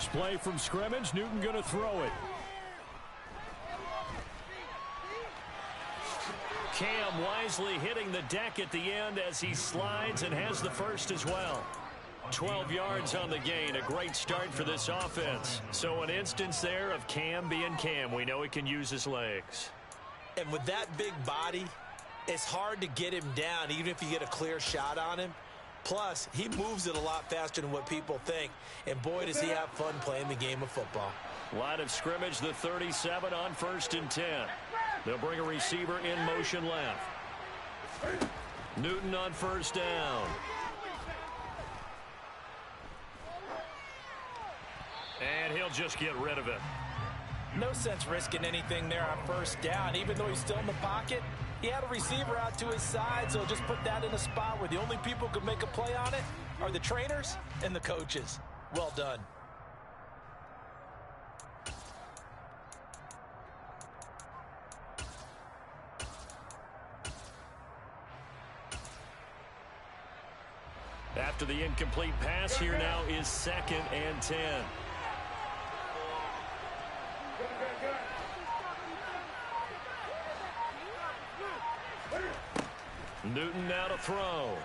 First play from scrimmage. Newton going to throw it. Cam wisely hitting the deck at the end as he slides and has the first as well. 12 yards on the gain. A great start for this offense. So an instance there of Cam being Cam. We know he can use his legs. And with that big body, it's hard to get him down even if you get a clear shot on him. Plus, he moves it a lot faster than what people think. And boy, does he have fun playing the game of football. Line of scrimmage, the 37 on 1st and 10. They'll bring a receiver in motion left. Newton on 1st down. And he'll just get rid of it. No sense risking anything there on 1st down. Even though he's still in the pocket, he had a receiver out to his side, so just put that in a spot where the only people who could make a play on it are the trainers and the coaches. Well done. After the incomplete pass, here now is 2nd and 10. Newton now to throw.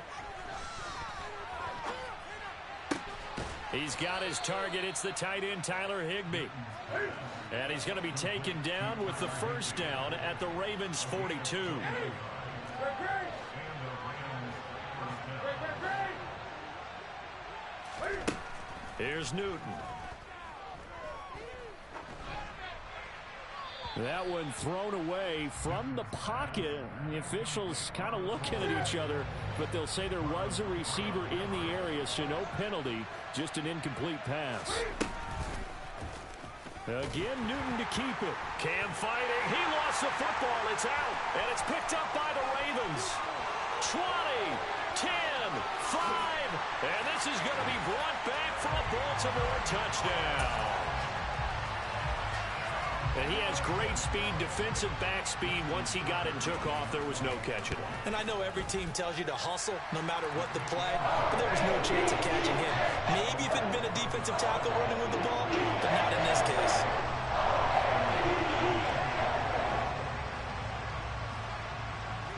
He's got his target. It's the tight end, Tyler Higbee. And he's going to be taken down with the 1st down at the Ravens' 42. Here's Newton. That one thrown away from the pocket. The officials kind of looking at each other, but they'll say there was a receiver in the area, so no penalty, just an incomplete pass. Again, Newton to keep it. Cam fighting. He lost the football. It's out, and it's picked up by the Ravens. 20, 10, 5, and this is going to be brought back for a Baltimore touchdown. And he has great speed, defensive back speed. Once he got it and took off, there was no catching him. And I know every team tells you to hustle no matter what the play, but there was no chance of catching him. Maybe if it had been a defensive tackle running with the ball, but not in this case.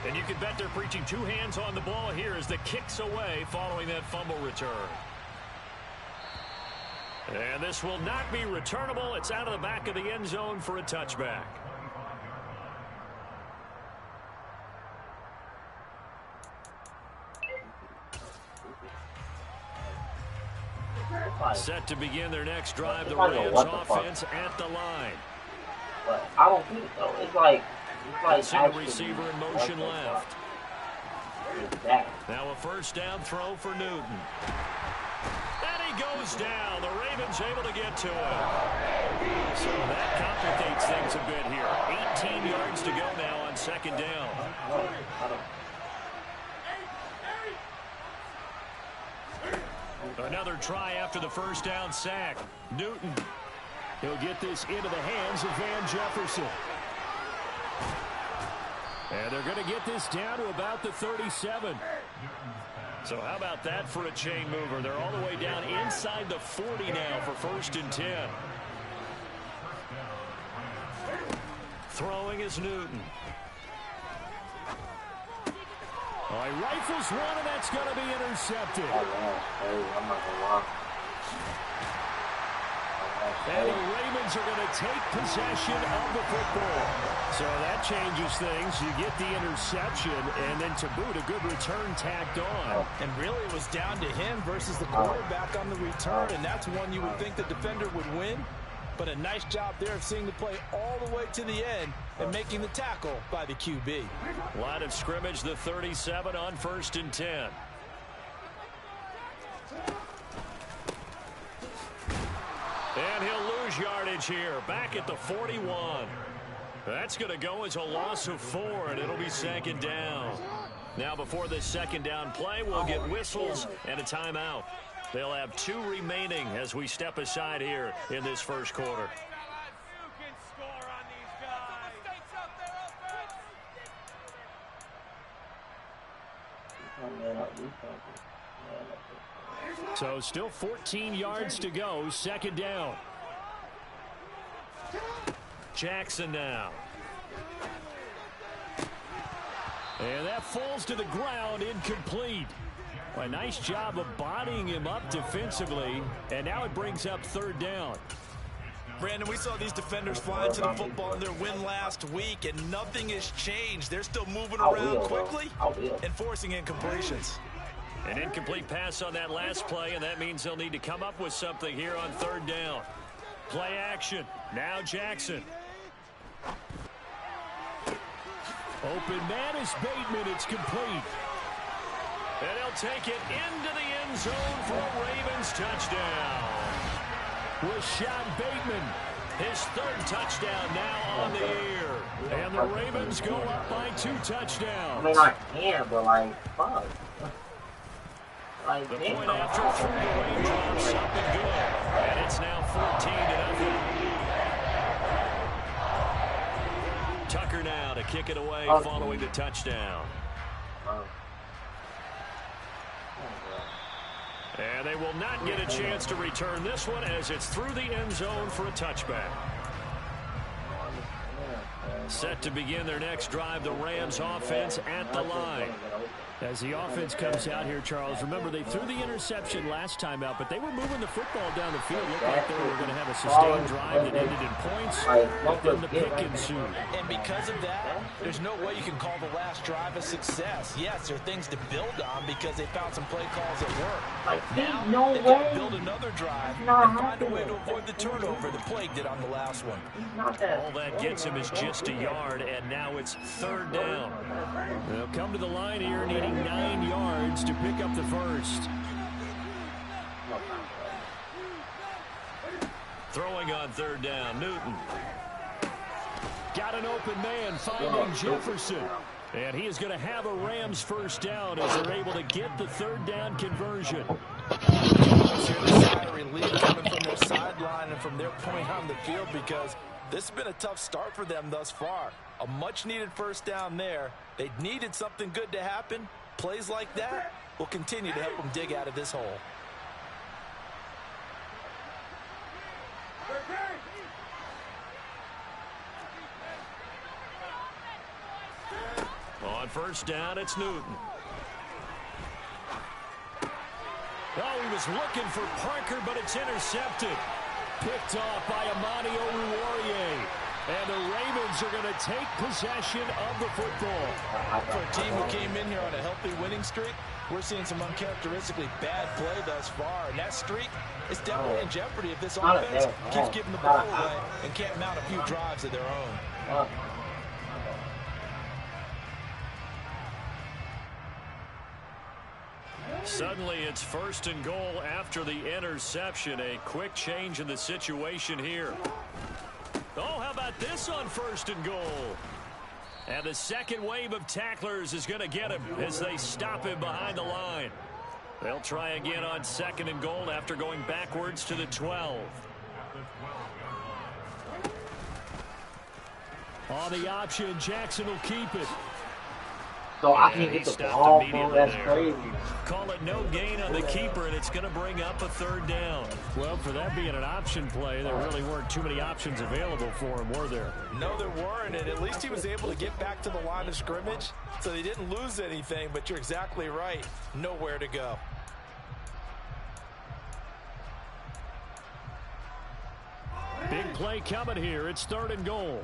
And you can bet they're preaching 2 hands on the ball here as the kick's away following that fumble return. And this will not be returnable. It's out of the back of the end zone for a touchback. Set to begin their next drive. The Rams offense at the line. But I don't think so. It's like Single receiver in motion left. Now a 1st down throw for Newton. And he goes down. The Ravens able to get to him. So that complicates things a bit here. 18 yards to go now on 2nd down. Another try after the 1st down sack. Newton. He'll get this into the hands of Van Jefferson. And they're going to get this down to about the 37. So how about that for a chain mover? They're all the way down inside the 40 now for 1st and 10. Throwing is Newton. Oh, he rifles one, and that's going to be intercepted. I'm not gonna lie. And the Ravens are going to take possession of the football. So that changes things. You get the interception, and then to boot, a good return tacked on. And really, it was down to him versus the quarterback on the return, and that's one you would think the defender would win. But a nice job there of seeing the play all the way to the end and making the tackle by the QB. Line of scrimmage, the 37 on 1st and 10. And he'll lose yardage here, back at the 41. That's going to go as a loss of 4, and it'll be 2nd down. Now, before this 2nd down play, we'll get whistles and a timeout. They'll have 2 remaining as we step aside here in this 1st quarter. So still 14 yards to go. Second down. Jackson now. And that falls to the ground, incomplete. Well, a nice job of bodying him up defensively. And now it brings up third down. Brandon, we saw these defenders fly into the football in their win last week, and nothing has changed. They're still moving around quickly and forcing incompletions. An incomplete pass on that last play, and that means they'll need to come up with something here on third down. Play action. Now Jackson. Open man is Bateman. It's complete. And he'll take it into the end zone for a Ravens touchdown. Rashad Bateman, his third touchdown now on the year. And the Ravens go up by 2 touchdowns. I mean, I can, but like, fuck. Like, the point after from the raindrops up and good. And it's now 14-0. Tucker now to kick it away following the touchdown. And they will not get a chance to return this one as it's through the end zone for a touchback. Set to begin their next drive, the Rams offense at the line. As the offense comes out here, Charles, remember they threw the interception last time out, but they were moving the football down the field. Looked like they were going to have a sustained drive that ended in points, but then the pick ensued. And because of that, there's no way you can call the last drive a success. Yes, there are things to build on because they found some play calls that work. Now, they can build another drive and find a way to avoid the turnover that plagued it on the last one. All that gets him is just a yard, and now it's third down. They'll come to the line here needing 9 yards to pick up the first. Throwing on third down, Newton. Got an open man finding Jefferson. And he is going to have a Rams first down as they're able to get the third down conversion. Hear the sigh of relief coming from their sideline and from their point on the field because this has been a tough start for them thus far. A much-needed first down there. They needed something good to happen. Plays like that will continue to help them dig out of this hole. On first down, it's Newton. Oh, he was looking for Parker, but it's intercepted. Picked off by Amani Oruwariye. And the Ravens are going to take possession of the football. For a team who came in here on a healthy winning streak, we're seeing some uncharacteristically bad play thus far. And that streak is definitely in jeopardy if this offense keeps giving the ball away and can't mount a few drives of their own. Suddenly it's first and goal after the interception. A quick change in the situation here. Oh, how about this on first and goal? And the second wave of tacklers is going to get him as they stop him behind the line. They'll try again on second and goal after going backwards to the 12. On the option, Jackson will keep it. So I can get the ball from that's crazy. Call it no gain on the keeper, and it's going to bring up a third down. Well, for that being an option play, there really weren't too many options available for him, were there? No, there weren't, and at least he was able to get back to the line of scrimmage, so they didn't lose anything, but you're exactly right. Nowhere to go. Big play coming here. It's third and goal.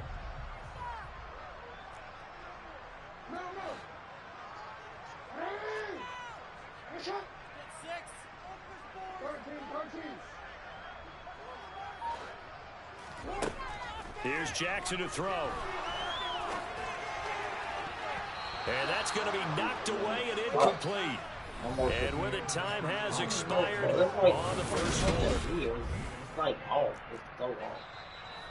Here's Jackson to throw. And that's going to be knocked away and incomplete. And with it, time has expired on the first quarter. It's like off. It's so off.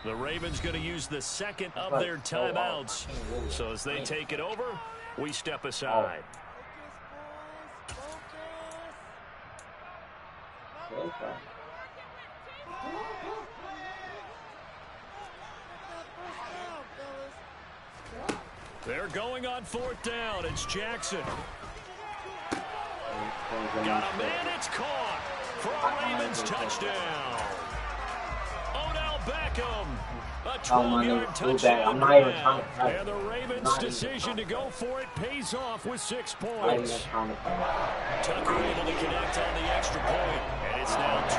The Ravens going to use the second of their timeouts. So as they take it over, we step aside. They're going on fourth down. It's Jackson. Got a man, it's caught for a Ravens touchdown. Odell Beckham, a 12-yard touchdown grab. And the Ravens' decision to go for it pays off with 6 points. Tucker able to connect on the extra point, and it's now 21-0.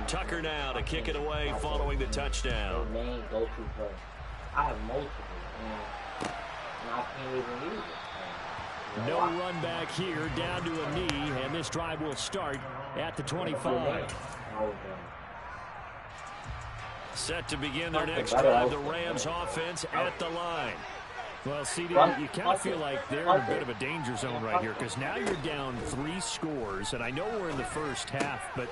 Tucker now to kick it away following the touchdown. I have multiple, and I can't even use it. No run back here, down to a knee, and this drive will start at the 25. Set to begin their next drive, the Rams offense at the line. Well, CD, you kind of feel like they're in a bit of a danger zone right here because now you're down 3 scores, and I know we're in the first half, but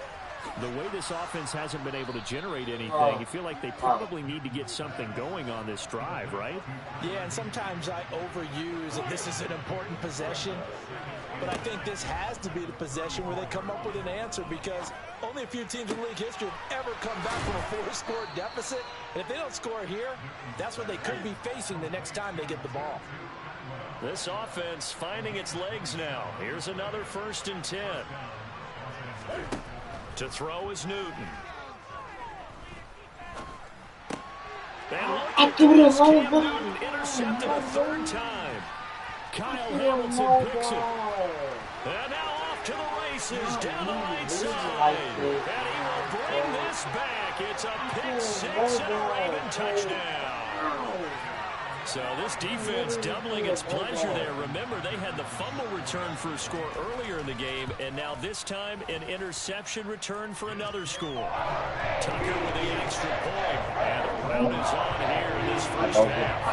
the way this offense hasn't been able to generate anything, you feel like they probably need to get something going on this drive, right? Yeah, and sometimes I overuse that this is an important possession, but I think this has to be the possession where they come up with an answer because only a few teams in league history have ever come back from a 4-score deficit. And if they don't score here, that's what they could be facing the next time they get the ball. This offense finding its legs now. Here's another 1st and 10. To throw is Newton. And look at this, Cam Newton intercepted a 3rd time. Kyle Hamilton picks it. And now off to the races, down the right side. And he will bring this back. It's a pick 6 and a Raven touchdown. So this defense doubling its pleasure there. Remember, they had the fumble return for a score earlier in the game, and now this time an interception return for another score. Tucker with the extra point, and the round is on here in this first half.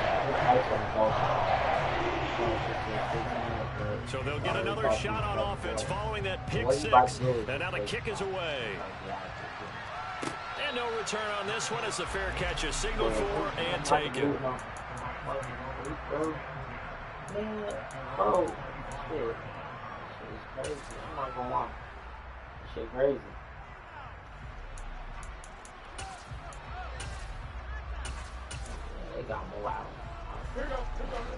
So they'll get another shot on offense following that pick 6, and now the kick is away. And no return on this one as the fair catch is signaled for and taken. Oh, shit. Shit is crazy. I'm not gonna lie. Shit crazy. Yeah, they got more out.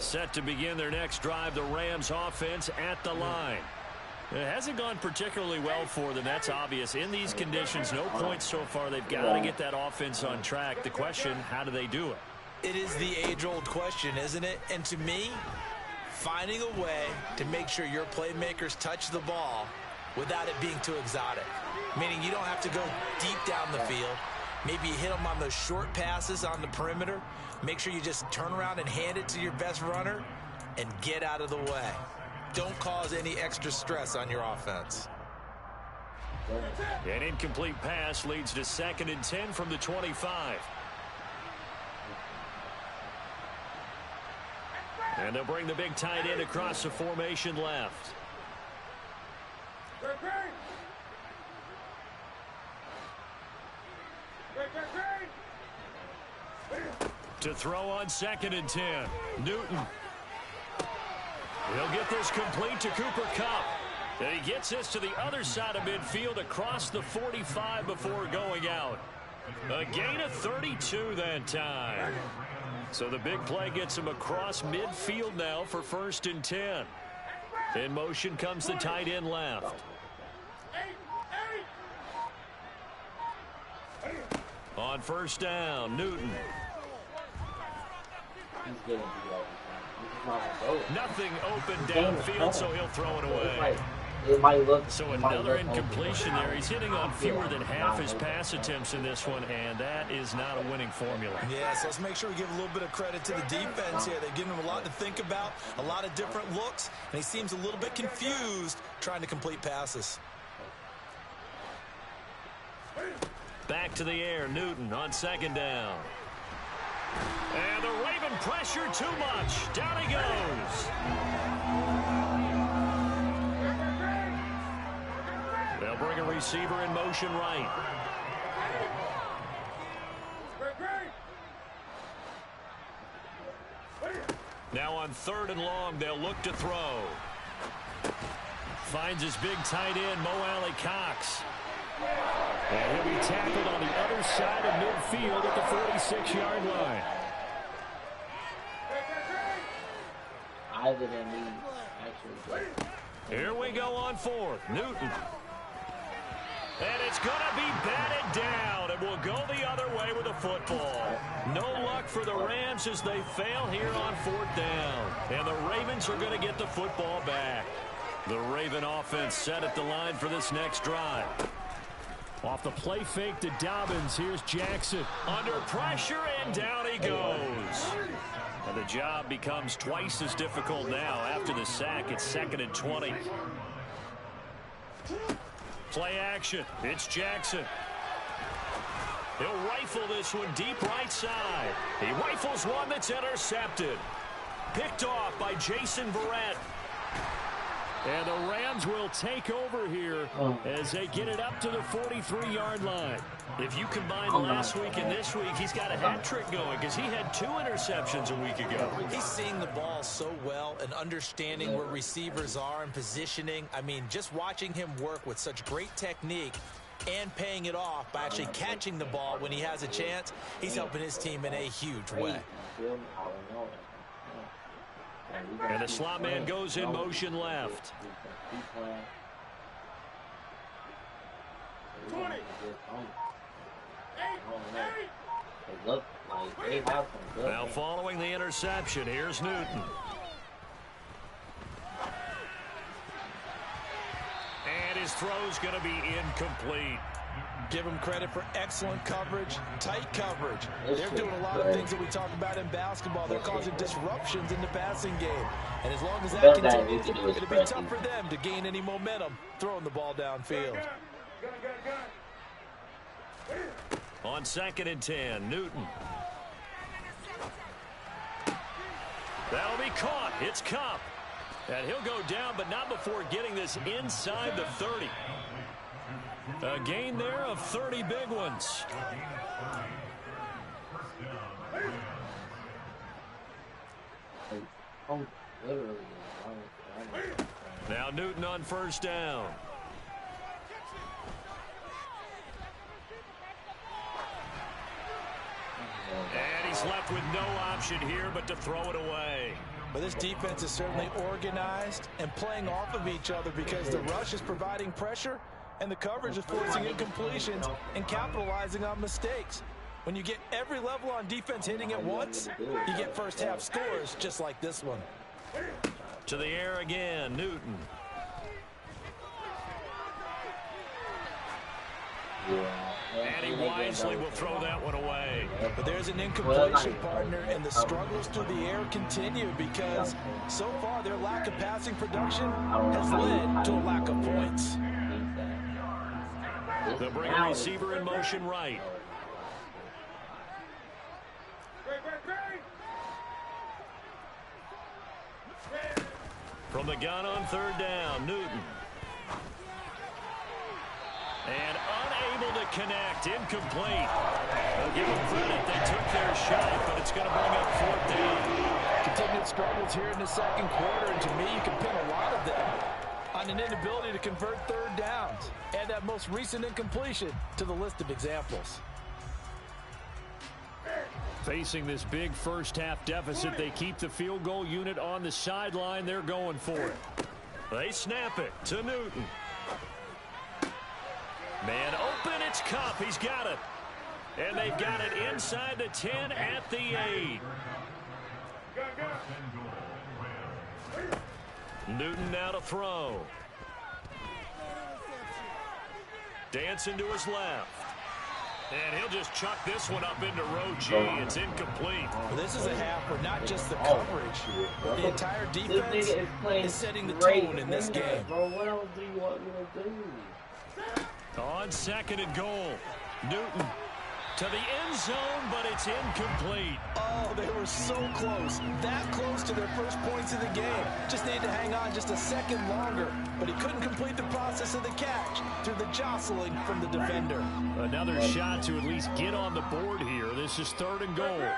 Set to begin their next drive, the Rams offense at the line. It hasn't gone particularly well for them. That's obvious. In these conditions, no points so far. They've got to get that offense on track. The question, how do they do it? It is the age-old question, isn't it? And to me, finding a way to make sure your playmakers touch the ball without it being too exotic. Meaning you don't have to go deep down the field. Maybe you hit them on those short passes on the perimeter. Make sure you just turn around and hand it to your best runner and get out of the way. Don't cause any extra stress on your offense. An incomplete pass leads to 2nd and 10 from the 25. And they'll bring the big tight end across the formation left. To throw on 2nd and 10. Newton. He'll get this complete to Cooper Kupp. And he gets this to the other side of midfield across the 45 before going out. A gain of 32 that time. So the big play gets him across midfield now for 1st and 10. In motion comes the tight end left. On 1st down, Newton. Nothing open downfield, so he'll throw it away. So another incompletion there. He's hitting on fewer than half his pass attempts in this one, and that is not a winning formula. Yes, let's make sure we give a little bit of credit to the defense here. They've given him a lot to think about, a lot of different looks, and he seems a little bit confused trying to complete passes. Back to the air, Newton on 2nd down. And the Raven pressure too much. Down he goes. They'll bring a receiver in motion right. Now on 3rd and long, they'll look to throw. Finds his big tight end, Mo Alley Cox. And he'll be tackled on the other side of midfield at the 46-yard line. either than me actually play. Here we go on fourth. Newton. And it's going to be batted down, and will go the other way with the football. No luck for the Rams as they fail here on fourth down. And the Ravens are going to get the football back. The Raven offense set at the line for this next drive. Off the play fake to Dobbins, here's Jackson. Under pressure, and down he goes. And the job becomes twice as difficult now. After the sack, it's 2nd and 20. Play action. It's Jackson. He'll rifle this one deep right side. He rifles one that's intercepted. Picked off by Jason Verrett. And the Rams will take over here as they get it up to the 43-yard line. If you combine last week and this week, he's got a hat trick going because he had 2 interceptions a week ago. He's seeing the ball so well and understanding where receivers are and positioning. I mean, just watching him work with such great technique and paying it off by actually catching the ball when he has a chance, he's helping his team in a huge way. And the slot man goes in motion left. 20. Now following the interception, here's Newton. And his throw's going to be incomplete. Give them credit for excellent coverage, tight coverage. They're doing a lot of things that we talk about in basketball. They're causing disruptions in the passing game. And as long as that continues, it'll be tough for them to gain any momentum throwing the ball downfield. On 2nd and 10, Newton. That'll be caught. It's Cup. And he'll go down, but not before getting this inside the 30. A gain there of 30 big ones. Now Newton on first down. And he's left with no option here but to throw it away. But this defense is certainly organized and playing off of each other because the rush is providing pressure and the coverage is forcing incompletions and capitalizing on mistakes. When you get every level on defense hitting at once, you get first half scores just like this one. To the air again, Newton. And he wisely will throw that one away. But there's an incompletion, partner, and the struggles through the air continue because so far their lack of passing production has led to a lack of points. They'll bring a receiver in motion right. From the gun on third down, Newton. And unable to connect, incomplete. They'll give them credit, they took their shot, but it's going to bring up fourth down. Continued struggles here in the second quarter, and to me, you can pin a lot of them on an inability to convert third downs. Add that most recent incompletion to the list of examples. Facing this big first half deficit, they keep the field goal unit on the sideline. They're going for it. They snap it to Newton. Man open, it's Cup. He's got it. And they've got it inside the 10 at the 8. Newton now to throw. Dancing to his left. And he'll just chuck this one up into row G. It's incomplete. Well, this is a half where not just the coverage, but the entire defense is setting the tone in this game. Bro, what else do you want me to do? On 2nd and goal, Newton to the end zone, but it's incomplete. Oh, they were so close, that close to their first points of the game. Just needed to hang on just a second longer, but he couldn't complete the process of the catch through the jostling from the defender. Another shot to at least get on the board here. This is 3rd and goal.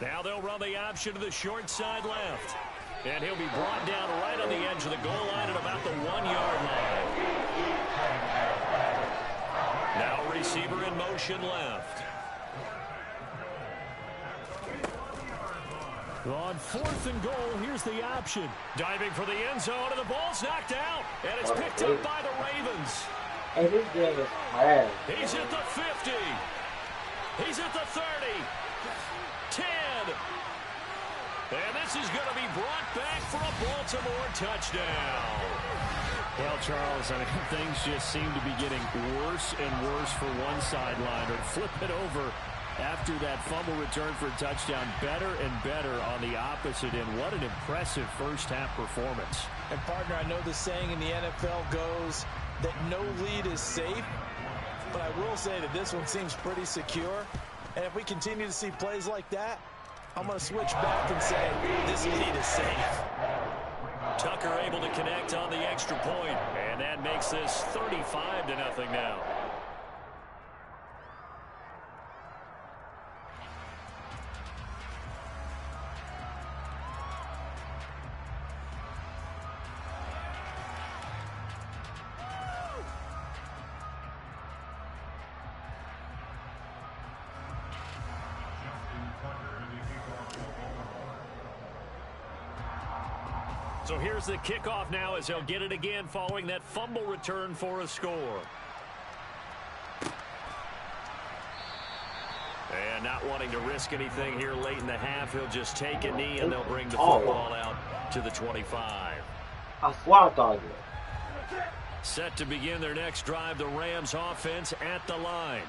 Now they'll run the option to the short side left. And he'll be brought down right on the edge of the goal line at about the 1-yard line. Now receiver in motion left. On 4th and goal, here's the option. Diving for the end zone, and the ball's knocked out. And it's picked up by the Ravens. Hey, this game is trash. He's at the 50. He's at the 30. 10. And this is going to be brought back for a Baltimore touchdown. Well, Charles, I mean, things just seem to be getting worse and worse for one sideline. Or flip it over after that fumble return for a touchdown. Better and better on the opposite end. What an impressive first-half performance. And, partner, I know the saying in the NFL goes that no lead is safe. But I will say that this one seems pretty secure. And if we continue to see plays like that, I'm going to switch back and say this lead is safe. Tucker able to connect on the extra point, and that makes this 35-0 now. So here's the kickoff now as he'll get it again following that fumble return for a score. And not wanting to risk anything here late in the half, he'll just take a knee and they'll bring the football out to the 25. I swear I thought it. Set to begin their next drive, the Rams offense at the line.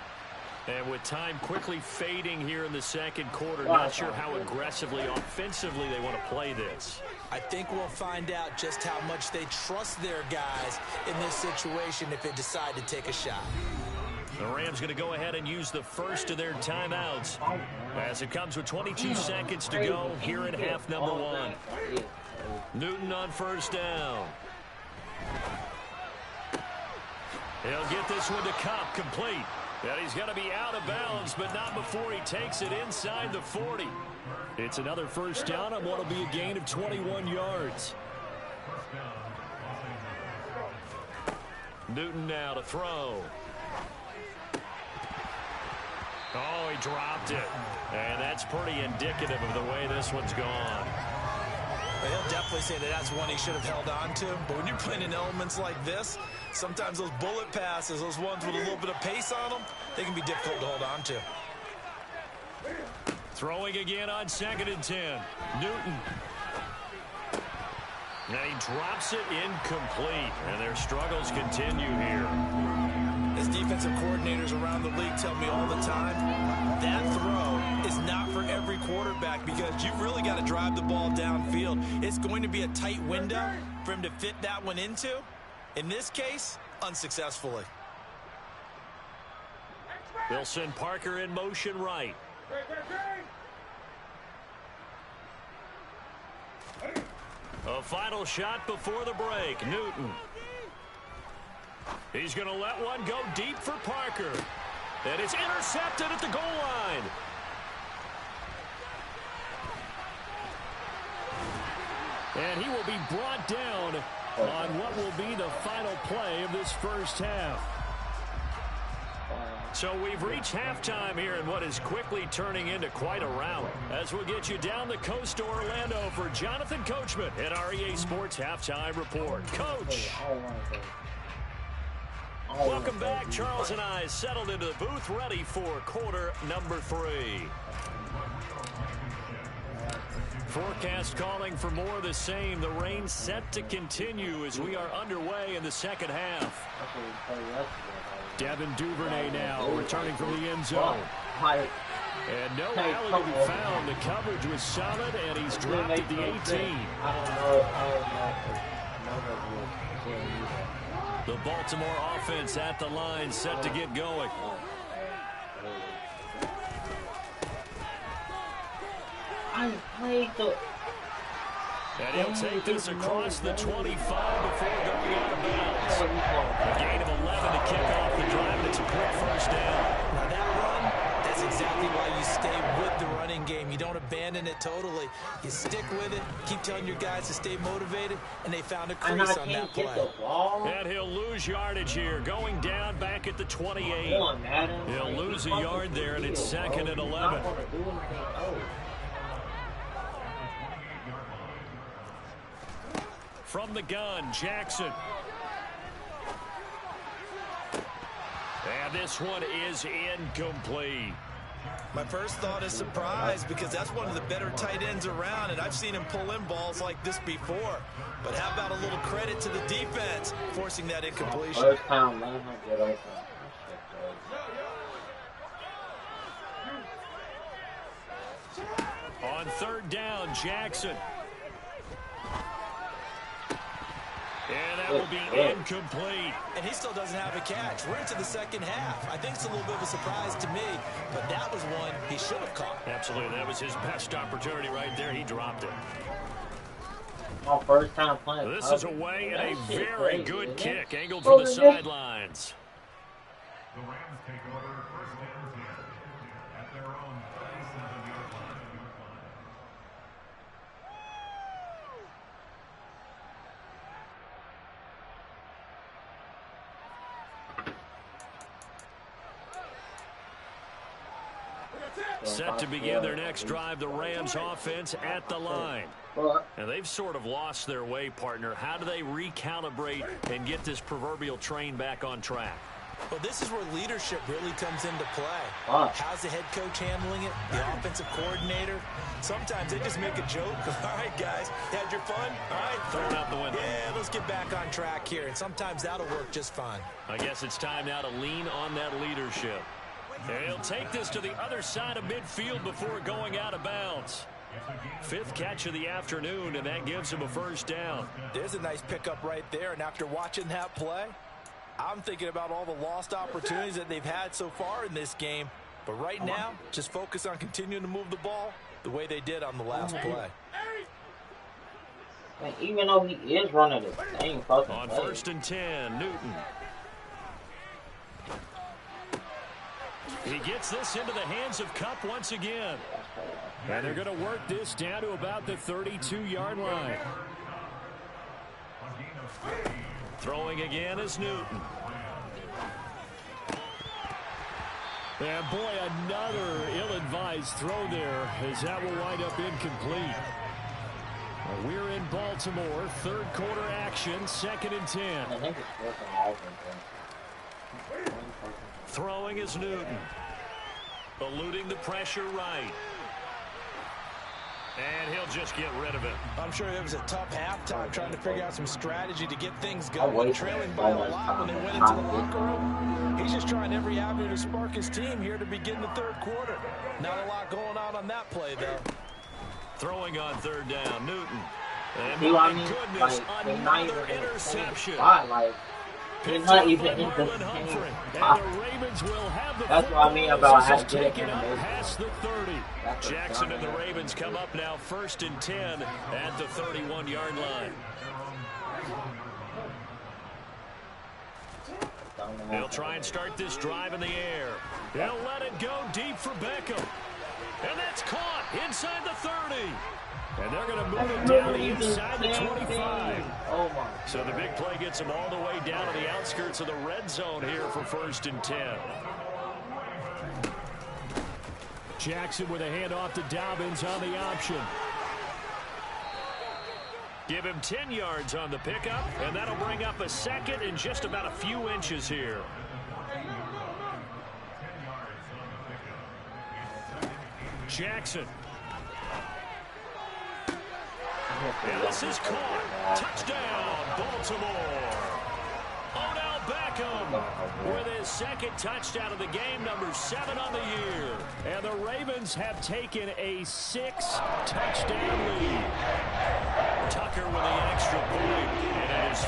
And with time quickly fading here in the second quarter, not sure how aggressively, offensively they want to play this. I think we'll find out just how much they trust their guys in this situation if they decide to take a shot. The Rams going to go ahead and use the first of their timeouts as it comes with 22 seconds to go here in half number one. Newton on first down. He'll get this one to Cup, complete. And he's going to be out of bounds, but not before he takes it inside the 40. It's another first down on what will be a gain of 21 yards. Newton now to throw. Oh, he dropped it. And that's pretty indicative of the way this one's gone. He'll definitely say that that's one he should have held on to. But when you're playing in elements like this, sometimes those bullet passes, those ones with a little bit of pace on them, they can be difficult to hold on to. Throwing again on 2nd and 10. Newton. And he drops it incomplete. And their struggles continue here. As defensive coordinators around the league tell me all the time, that throw is not for every quarterback because you've really got to drive the ball downfield. It's going to be a tight window for him to fit that one into. In this case, unsuccessfully. They'll send Parker in motion right. A final shot before the break. Newton. He's going to let one go deep for Parker. And it's intercepted at the goal line. And he will be brought down on what will be the final play of this first half. So we've reached halftime here in what is quickly turning into quite a rout. As we'll get you down the coast to Orlando for Jonathan Coachman at REA Sports Halftime Report. Coach. Welcome back. Charles and I settled into the booth ready for quarter number 3. Forecast calling for more of the same. The rain set to continue as we are underway in the second half. Devin Duvernay now returning from the end zone. And no alley to be found. The coverage was solid, and he's dropped at the 18. The Baltimore offense at the line, set to get going. And he'll take this across the 25 before going out of bounds. A gain of 11 to kick off the drive, and it's a quick first down. Now that run, that's exactly why you stay with the running game. You don't abandon it totally. You stick with it, keep telling your guys to stay motivated, and they found a crease on that play. And he'll lose yardage here, going down back at the 28. He'll lose a yard there, and it's 2nd and 11. From the gun, Jackson. And this one is incomplete. My first thought is surprise because that's one of the better tight ends around, and I've seen him pull in balls like this before. But how about a little credit to the defense forcing that incompletion? First time, man, I get open. On third down, Jackson. And that will be incomplete. And he still doesn't have a catch. We're into the second half. I think it's a little bit of a surprise to me, but that was one he should have caught. Absolutely. That was his best opportunity right there. He dropped it. My first time playing. This is away and a very good kick angled from the sidelines. The Rams take over first and 10 at their own 37-yard line. Set to begin their next drive, the Rams offense at the line. And they've sort of lost their way, partner. How do they recalibrate and get this proverbial train back on track? Well, this is where leadership really comes into play. How's the head coach handling it? The offensive coordinator? Sometimes they just make a joke. All right, guys, had your fun? All right. Throw it out the window. Yeah, let's get back on track here. And sometimes that'll work just fine. I guess it's time now to lean on that leadership. He'll take this to the other side of midfield before going out of bounds. Fifth catch of the afternoon, and that gives him a first down. There's a nice pickup right there, and after watching that play, I'm thinking about all the lost opportunities that they've had so far in this game. But right now, just focus on continuing to move the ball the way they did on the last play. Man, even though he is running the same fucking on play. First and 10, Newton. He gets this into the hands of Kupp once again. And they're going to work this down to about the 32-yard line. Throwing again is Newton. And boy, another ill-advised throw there, as that will wind up incomplete. We're in Baltimore, third quarter action, 2nd and 10. I think it's working all of them. Throwing is Newton. Eluding the pressure right. And he'll just get rid of it. I'm sure it was a tough halftime trying to figure out some strategy to get things going. Trailing by a lot when they went into the locker room. He's just trying every avenue to spark his team here to begin the third quarter. Not a lot going on that play, though. Throwing on third down, Newton. And See what I mean? goodness, Like, another interception. Like, he's not even in the same spot. That's what I mean about how to get it past the 30. Jackson and the Ravens come up now 1st and 10 at the 31-yard line. They'll try and start this drive in the air. They'll let it go deep for Beckham. And that's caught inside the 30. And they're going to move it down inside the 25. So the big play gets them all the way down to the outskirts of the red zone here for 1st and 10. Jackson with a handoff to Dobbins on the option. Give him 10 yards on the pickup, and that'll bring up a second in just about a few inches here. Jackson. And this is caught. Touchdown, Baltimore. Odell Beckham with his second touchdown of the game, number 7 on the year. And the Ravens have taken a 6-touchdown lead. Tucker with the extra point. And it is